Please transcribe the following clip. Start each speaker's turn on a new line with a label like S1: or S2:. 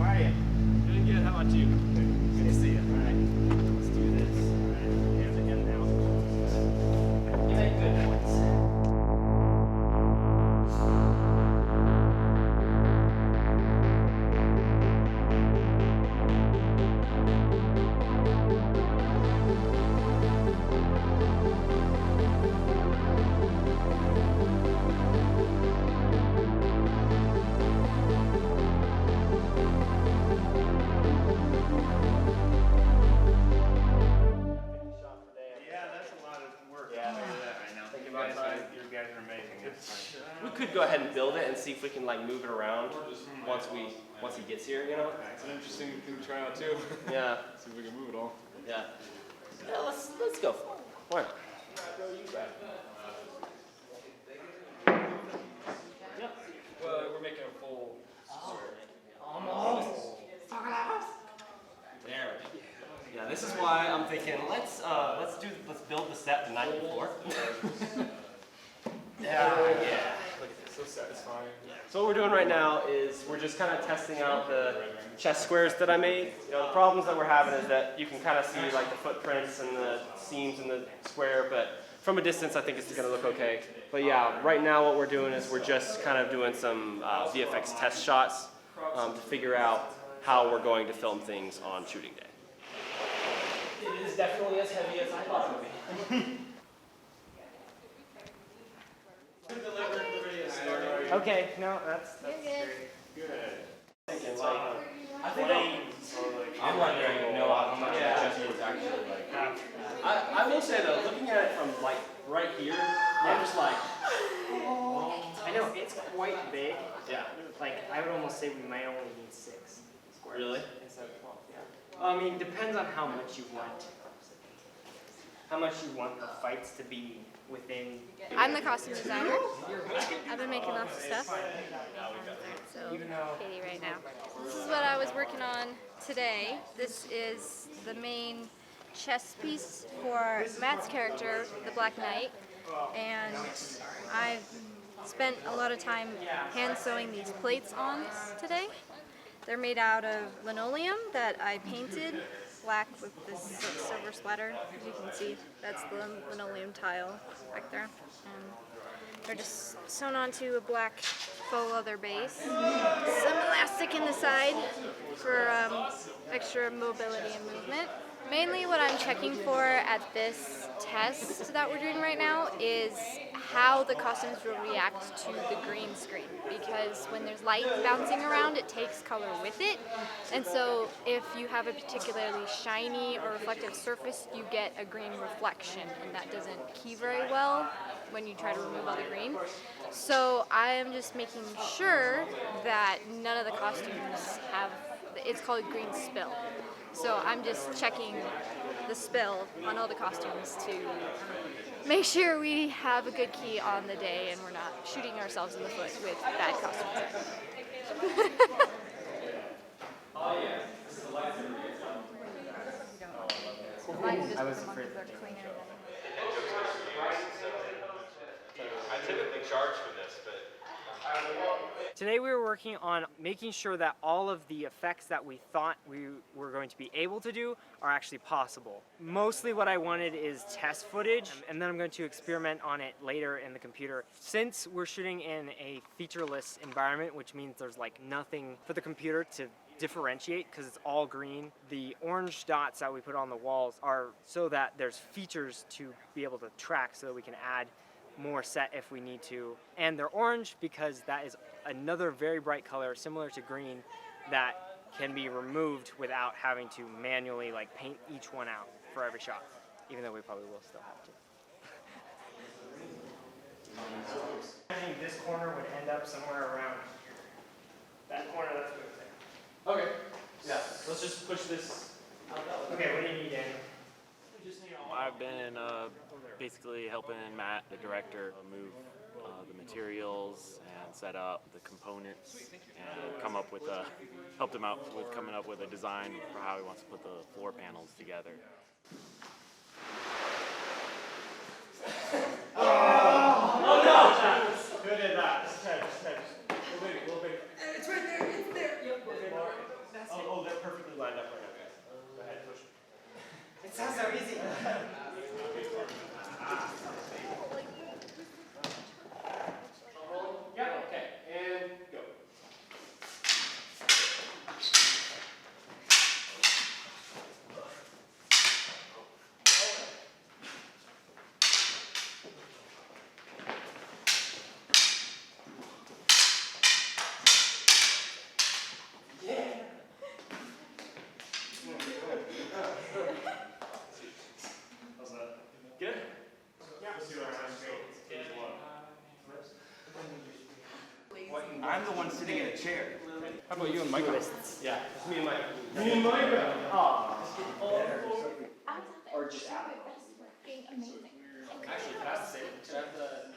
S1: are you?
S2: Doing good. How about you?
S1: Good to see you. All right, let's do this. All right, hands again now. You make good points.
S2: We could go ahead and build it and see if we can like move it around once he gets here, you know?
S3: It's an interesting thing to try out too.
S2: Yeah.
S3: See if we can move it all.
S2: Yeah. Yeah, let's go for it. Why not? Yep.
S3: Well, we're making a full
S1: Almost.
S2: There. Yeah, this is why I'm thinking let's build the set the night before. Yeah. Look at this.
S3: so satisfying.
S2: So what we're doing right now is we're just kind of testing out the chest squares that I made. You know, the problems that we're having is that you can kind of see like the footprints and the seams in the square, but from a distance I think it's going to look okay. But yeah, right now what we're doing is we're just kind of doing some VFX test shots to figure out how we're going to film things on shooting day. It is definitely as heavy as I thought it would be.
S1: Okay, no, that's
S4: good.
S1: Good.
S2: Thinking like, I think I'm wondering, how much the chest is actually like. I will say though, looking at it from like right here, I'm just like,
S1: I know, it's quite big.
S2: yeah.
S1: Like, I would almost say we might only need 6 squares.
S2: Really?
S1: Instead of 12, yeah. I mean, depends on how much you want. How much you want the fights to be within.
S4: I'm the costume designer. I've been making lots of stuff. So, Katie right now. This is what I was working on today. This is the main chest piece for Matt's character, the Black Knight. And I've spent a lot of time hand sewing these plates on today. They're made out of linoleum that I painted black with this silver splatter. As you can see, that's the linoleum tile back there. And they're just sewn onto a black faux leather base. Some elastic in the side for extra mobility and movement. Mainly what I'm checking for at this test that we're doing right now is how the costumes will react to the green screen, because when there's light bouncing around, it takes color with it. And so if you have a particularly shiny or reflective surface, you get a green reflection, and that doesn't key very well when you try to remove all the green. So I am just making sure that none of the costumes have, it's called green spill. So I'm just checking the spill on all the costumes to make sure we have a good key on the day and we're not shooting ourselves in the foot with bad costumes.
S1: I was afraid that
S5: I typically charge for this, but
S1: today we were working on making sure that all of the effects that we thought we were going to be able to do are actually possible. Mostly what I wanted is test footage, and then I'm going to experiment on it later in the computer. Since we're shooting in a featureless environment, which means there's like nothing for the computer to differentiate because it's all green, the orange dots that we put on the walls are so that there's features to be able to track so that we can add more set if we need to. And they're orange because that is another very bright color similar to green that can be removed without having to manually like paint each one out for every shot, even though we probably will still have to. I think this corner would end up somewhere around here. That corner, that's what it's saying.
S2: Okay. Yeah. Let's just push this out that way.
S1: Okay, what do you need, Daniel?
S6: I've been basically helping Matt, the director, move the materials and set up the components and come up with helped him out with coming up with a design for how he wants to put the floor panels together.
S2: Oh no! Who did that? Just a little bit.
S7: It's right there. It's there. Yep. someone sitting in a chair.
S3: How about you and Michael?
S2: Yeah, it's me and Mike.
S1: Or just out.
S2: Actually, can I say, can I have the...